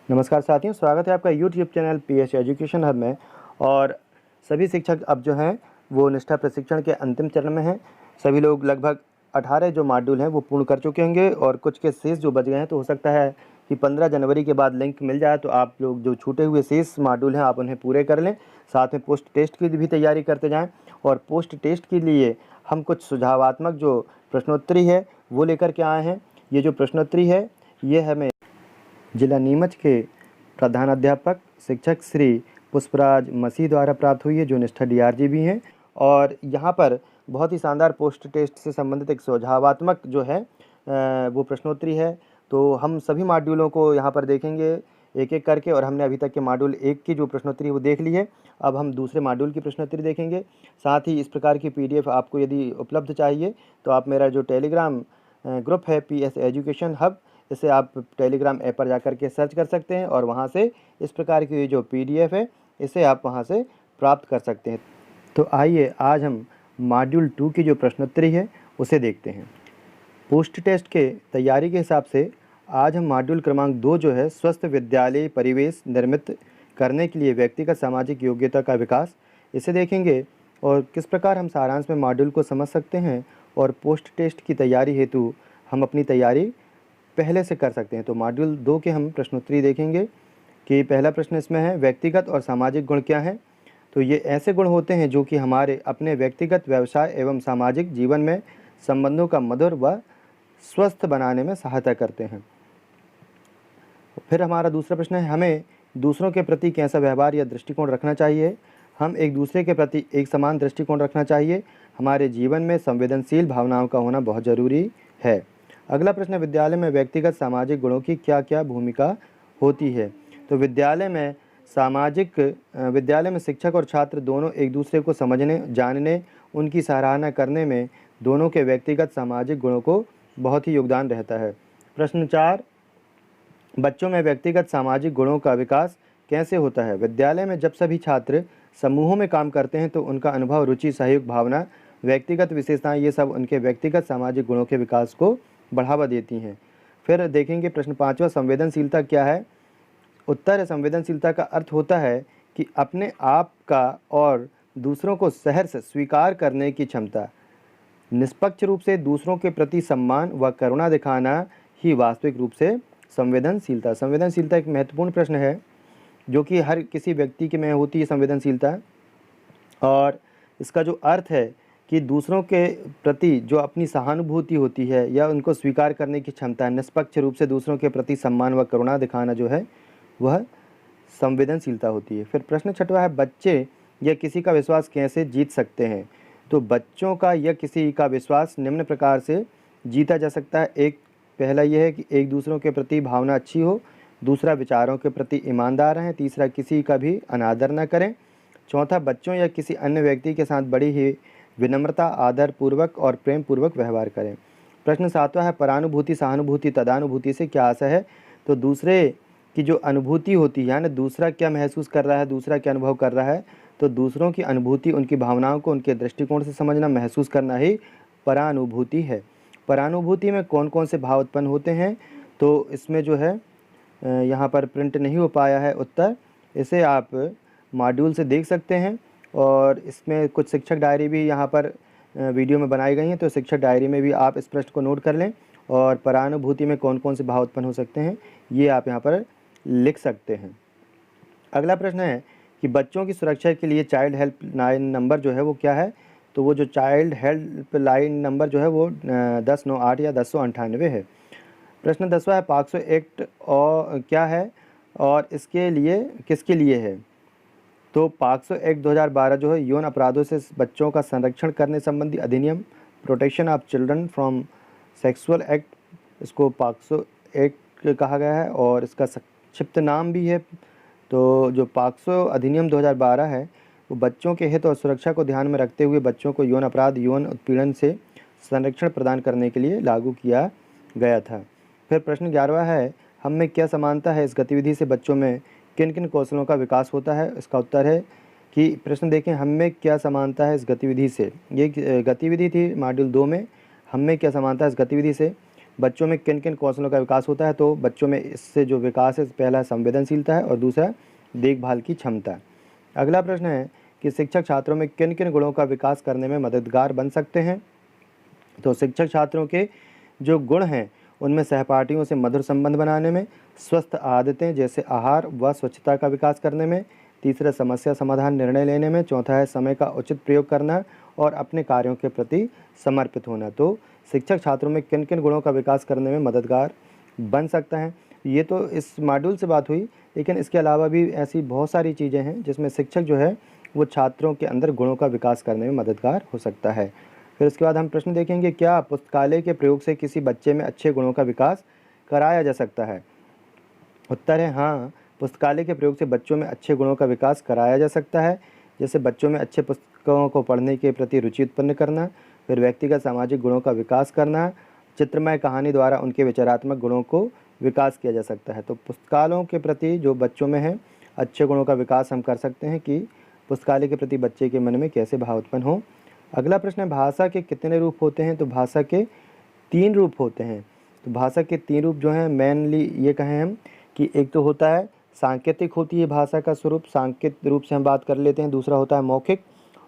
नमस्कार साथियों, स्वागत है आपका YouTube channel PS education hub में। और सभी शिक्षक अब जो हैं वो निष्ठा प्रशिक्षण के अंतिम चरण में हैं। सभी लोग लगभग 18 जो मॉड्यूल हैं वो पूर्ण कर चुके होंगे और कुछ के शेष जो बच गए हैं, तो हो सकता है कि 15 जनवरी के बाद लिंक मिल जाए तो आप लोग जो छूटे हुए शेष मॉड्यूल हैं आप उन्हें पूरे कर लें। साथ में पोस्ट टेस्ट की भी तैयारी करते जाएँ। और पोस्ट टेस्ट के लिए हम कुछ सुझावात्मक जो प्रश्नोत्तरी है वो लेकर के आए हैं। ये जो प्रश्नोत्तरी है ये हमें जिला नीमच के प्रधानाध्यापक शिक्षक श्री पुष्पराज मसीह द्वारा प्राप्त हुई है, जो निष्ठा डीआरजी भी हैं। और यहाँ पर बहुत ही शानदार पोस्ट टेस्ट से संबंधित एक सुझावात्मक जो है वो प्रश्नोत्तरी है। तो हम सभी मॉड्यूलों को यहाँ पर देखेंगे एक एक करके, और हमने अभी तक के मॉड्यूल 1 की जो प्रश्नोत्तरी वो देख ली है। अब हम दूसरे मॉड्यूल की प्रश्नोत्तरी देखेंगे। साथ ही इस प्रकार की पीडीएफ आपको यदि उपलब्ध चाहिए तो आप मेरा जो टेलीग्राम ग्रुप है पीएस एजुकेशन हब, इसे आप टेलीग्राम ऐप पर जाकर के सर्च कर सकते हैं और वहाँ से इस प्रकार की जो पीडीएफ है इसे आप वहाँ से प्राप्त कर सकते हैं। तो आइए आज हम मॉड्यूल 2 की जो प्रश्नोत्तरी है उसे देखते हैं। पोस्ट टेस्ट के तैयारी के हिसाब से आज हम मॉड्यूल क्रमांक 2 जो है स्वस्थ विद्यालय परिवेश निर्मित करने के लिए व्यक्तिगत सामाजिक योग्यता का विकास, इसे देखेंगे। और किस प्रकार हम सारांश में मॉड्यूल को समझ सकते हैं और पोस्ट टेस्ट की तैयारी हेतु हम अपनी तैयारी पहले से कर सकते हैं। तो मॉड्यूल 2 के हम प्रश्नोत्तरी देखेंगे कि पहला प्रश्न इसमें है, व्यक्तिगत और सामाजिक गुण क्या हैं। तो ये ऐसे गुण होते हैं जो कि हमारे अपने व्यक्तिगत व्यवसाय एवं सामाजिक जीवन में संबंधों का मधुर व स्वस्थ बनाने में सहायता करते हैं। फिर हमारा दूसरा प्रश्न है, हमें दूसरों के प्रति कैसा व्यवहार या दृष्टिकोण रखना चाहिए। हम एक दूसरे के प्रति एक समान दृष्टिकोण रखना चाहिए। हमारे जीवन में संवेदनशील भावनाओं का होना बहुत ज़रूरी है। अगला प्रश्न, विद्यालय में व्यक्तिगत सामाजिक गुणों की क्या क्या भूमिका होती है। तो विद्यालय में शिक्षक और छात्र दोनों एक दूसरे को समझने, जानने, उनकी सराहना करने में दोनों के व्यक्तिगत सामाजिक गुणों को बहुत ही योगदान रहता है। प्रश्न 4, बच्चों में व्यक्तिगत सामाजिक गुणों का विकास कैसे होता है। विद्यालय में जब सभी छात्र समूहों में काम करते हैं तो उनका अनुभव, रुचि, सहयोग भावना, व्यक्तिगत विशेषताएं, ये सब उनके व्यक्तिगत सामाजिक गुणों के विकास को बढ़ावा देती हैं। फिर देखेंगे प्रश्न 5वां, संवेदनशीलता क्या है। उत्तर है, संवेदनशीलता का अर्थ होता है कि अपने आप का और दूसरों को सहर्ष स्वीकार करने की क्षमता, निष्पक्ष रूप से दूसरों के प्रति सम्मान व करुणा दिखाना ही वास्तविक रूप से संवेदनशीलता। संवेदनशीलता एक महत्वपूर्ण प्रश्न है जो कि हर किसी व्यक्ति के में होती है संवेदनशीलता। और इसका जो अर्थ है कि दूसरों के प्रति जो अपनी सहानुभूति होती है या उनको स्वीकार करने की क्षमता, निष्पक्ष रूप से दूसरों के प्रति सम्मान व करुणा दिखाना जो है वह संवेदनशीलता होती है। फिर प्रश्न 6वां है, बच्चे या किसी का विश्वास कैसे जीत सकते हैं। तो बच्चों का या किसी का विश्वास निम्न प्रकार से जीता जा सकता है। एक पहला यह है कि एक दूसरों के प्रति भावना अच्छी हो। दूसरा, विचारों के प्रति ईमानदार रहें। तीसरा, किसी का भी अनादर न करें। चौथा, बच्चों या किसी अन्य व्यक्ति के साथ बड़ी ही विनम्रता, आदर पूर्वक और प्रेम पूर्वक व्यवहार करें। प्रश्न 7वां है, परानुभूति, सहानुभूति, तदानुभूति से क्या आशय है। तो दूसरे की जो अनुभूति होती है, यानी दूसरा क्या महसूस कर रहा है, दूसरा क्या अनुभव कर रहा है, तो दूसरों की अनुभूति, उनकी भावनाओं को उनके दृष्टिकोण से समझना, महसूस करना ही परानुभूति है। परानुभूति में कौन कौन से भाव उत्पन्न होते हैं, तो इसमें जो है यहाँ पर प्रिंट नहीं हो पाया है उत्तर, इसे आप मॉड्यूल से देख सकते हैं। और इसमें कुछ शिक्षक डायरी भी यहाँ पर वीडियो में बनाई गई हैं, तो शिक्षक डायरी में भी आप इस प्रश्न को नोट कर लें और परानुभूति में कौन कौन से भाव उत्पन्न हो सकते हैं ये आप यहाँ पर लिख सकते हैं। अगला प्रश्न है कि बच्चों की सुरक्षा के लिए चाइल्ड हेल्प लाइन नंबर जो है वो क्या है। तो वो जो चाइल्ड हेल्प लाइन नंबर जो है वो 1098 या 1098 है। प्रश्न 10वां है, पॉक्सो एक्ट और क्या है और इसके लिए किसके लिए है। तो पॉक्सो एक्ट 2012 जो है यौन अपराधों से बच्चों का संरक्षण करने संबंधी अधिनियम, protection of children from sexual act, इसको पॉक्सो एक्ट कहा गया है और इसका संक्षिप्त नाम भी है। तो जो पॉक्सो अधिनियम 2012 है वो बच्चों के हित और सुरक्षा को ध्यान में रखते हुए बच्चों को यौन अपराध, यौन उत्पीड़न से संरक्षण प्रदान करने के लिए लागू किया गया था। फिर प्रश्न 11वां है, हम में क्या समानता है, इस गतिविधि से बच्चों में किन किन कौशलों का विकास होता है। इसका उत्तर है कि प्रश्न देखें, हम में क्या समानता है इस गतिविधि से। ये गतिविधि थी मॉड्यूल 2 में, हम में क्या समानता है इस गतिविधि से। बच्चों में किन किन कौशलों का विकास होता है? तो बच्चों में इससे जो विकास है, पहला संवेदनशीलता है और दूसरा देखभाल की क्षमता। अगला प्रश्न है कि शिक्षक छात्रों में किन किन गुणों का विकास करने में मददगार बन सकते हैं? तो शिक्षक छात्रों के जो गुण हैं उनमें सहपाठियों से मधुर संबंध बनाने में, स्वस्थ आदतें जैसे आहार व स्वच्छता का विकास करने में, तीसरा समस्या समाधान निर्णय लेने में, चौथा है समय का उचित प्रयोग करना और अपने कार्यों के प्रति समर्पित होना। तो शिक्षक छात्रों में किन किन गुणों का विकास करने में मददगार बन सकता है? ये तो इस मॉड्यूल से बात हुई, लेकिन इसके अलावा भी ऐसी बहुत सारी चीज़ें हैं जिसमें शिक्षक जो है वो छात्रों के अंदर गुणों का विकास करने में मददगार हो सकता है। फिर उसके बाद हम प्रश्न देखेंगे, क्या पुस्तकालय के प्रयोग से किसी बच्चे में अच्छे गुणों का विकास कराया जा सकता है? उत्तर है हाँ, पुस्तकालय के प्रयोग से बच्चों में अच्छे गुणों का विकास कराया जा सकता है। जैसे बच्चों में अच्छे पुस्तकों को पढ़ने के प्रति रुचि उत्पन्न करना, फिर व्यक्तिगत सामाजिक गुणों का विकास करना, चित्रमय कहानी द्वारा उनके विचारात्मक गुणों को विकास किया जा सकता है। तो पुस्तकालयों के प्रति जो बच्चों में है अच्छे गुणों का विकास हम कर सकते हैं कि पुस्तकालय के प्रति बच्चे के मन में कैसे भाव उत्पन्न हो। अगला प्रश्न है, भाषा के कितने रूप होते हैं? तो भाषा के 3 रूप होते हैं। तो भाषा के 3 रूप जो हैं मेनली ये कहें हम कि एक तो होता है सांकेतिक होती है भाषा का स्वरूप, सांकेतिक रूप से हम बात कर लेते हैं। दूसरा होता है मौखिक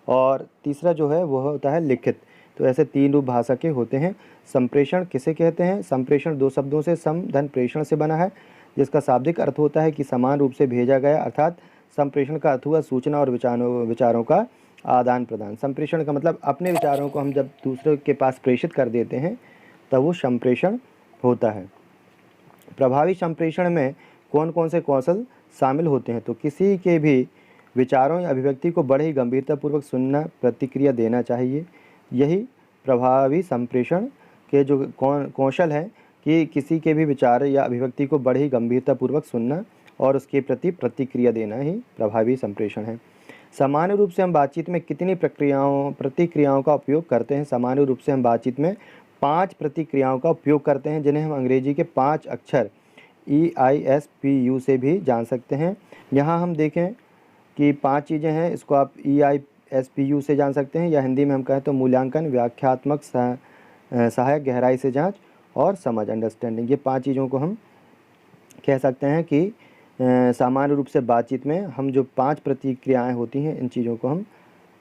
और तीसरा जो है वह होता है लिखित। तो ऐसे 3 रूप भाषा के होते हैं। संप्रेषण किसे कहते हैं? संप्रेषण 2 शब्दों से सम धन प्रेषण से बना है, जिसका शाब्दिक अर्थ होता है कि समान रूप से भेजा गया, अर्थात संप्रेषण का अर्थ हुआ सूचना और विचारों का आदान प्रदान। संप्रेषण का मतलब अपने विचारों को हम जब दूसरे के पास प्रेषित कर देते हैं तब वो संप्रेषण होता है। प्रभावी संप्रेषण में कौन कौन से कौशल शामिल होते हैं? तो किसी के भी विचारों या अभिव्यक्ति को बड़े ही गंभीरतापूर्वक सुनना, प्रतिक्रिया देना चाहिए। यही प्रभावी संप्रेषण के जो कौशल हैं कि किसी के भी विचार या अभिव्यक्ति को बड़े ही गंभीरतापूर्वक सुनना और उसके प्रति प्रतिक्रिया देना ही प्रभावी संप्रेषण है। सामान्य रूप से हम बातचीत में कितनी प्रतिक्रियाओं का उपयोग करते हैं? सामान्य रूप से हम बातचीत में 5 प्रतिक्रियाओं का उपयोग करते हैं, जिन्हें हम अंग्रेजी के 5 अक्षर EISPU से भी जान सकते हैं। यहाँ हम देखें कि 5 चीज़ें हैं, इसको आप EISPU से जान सकते हैं, या हिंदी में हम कहें तो मूल्यांकन, व्याख्यात्मक, सहायक, गहराई से जांच और समझ, अंडरस्टैंडिंग। ये 5 चीज़ों को हम कह सकते हैं कि सामान्य रूप से बातचीत में हम जो 5 प्रतिक्रियाएं होती हैं इन चीज़ों को हम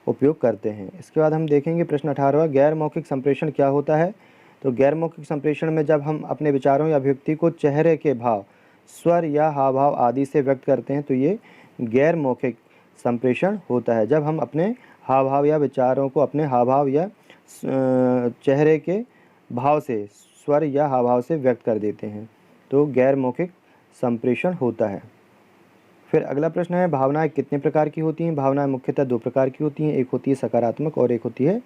उपयोग करते हैं। इसके बाद हम देखेंगे प्रश्न 18वां, गैर मौखिक संप्रेषण क्या होता है? तो गैर मौखिक संप्रेषण में जब हम अपने विचारों या अभिव्यक्ति को चेहरे के भाव, स्वर या हाव भाव आदि से व्यक्त करते हैं तो ये गैर मौखिक संप्रेषण होता है। जब हम अपने हाव भाव या विचारों को अपने हाव भाव या चेहरे के भाव से, स्वर या हाव भाव से व्यक्त कर देते हैं तो गैर मौखिक संप्रेषण होता है। फिर अगला प्रश्न है, भावनाएं कितने प्रकार की होती हैं? भावनाएं मुख्यतः 2 प्रकार की होती हैं, एक होती है सकारात्मक और एक होती है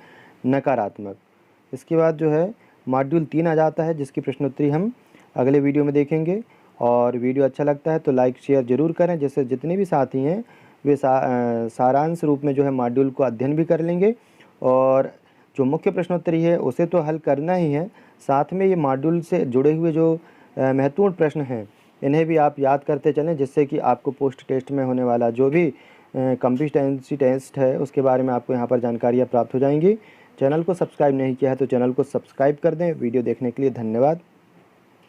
नकारात्मक। इसके बाद जो है मॉड्यूल 3 आ जाता है, जिसकी प्रश्नोत्तरी हम अगले वीडियो में देखेंगे। और वीडियो अच्छा लगता है तो लाइक शेयर ज़रूर करें, जिससे जितने भी साथी हैं वे सारांश रूप में जो है मॉड्यूल को अध्ययन भी कर लेंगे। और जो मुख्य प्रश्नोत्तरी है उसे तो हल करना ही है, साथ में ये मॉड्यूल से जुड़े हुए जो महत्वपूर्ण प्रश्न हैं इन्हें भी आप याद करते चलें, जिससे कि आपको पोस्ट टेस्ट में होने वाला जो भी कॉम्पिटेंसी टेस्ट है उसके बारे में आपको यहाँ पर जानकारियाँ प्राप्त हो जाएंगी। चैनल को सब्सक्राइब नहीं किया है तो चैनल को सब्सक्राइब कर दें। वीडियो देखने के लिए धन्यवाद।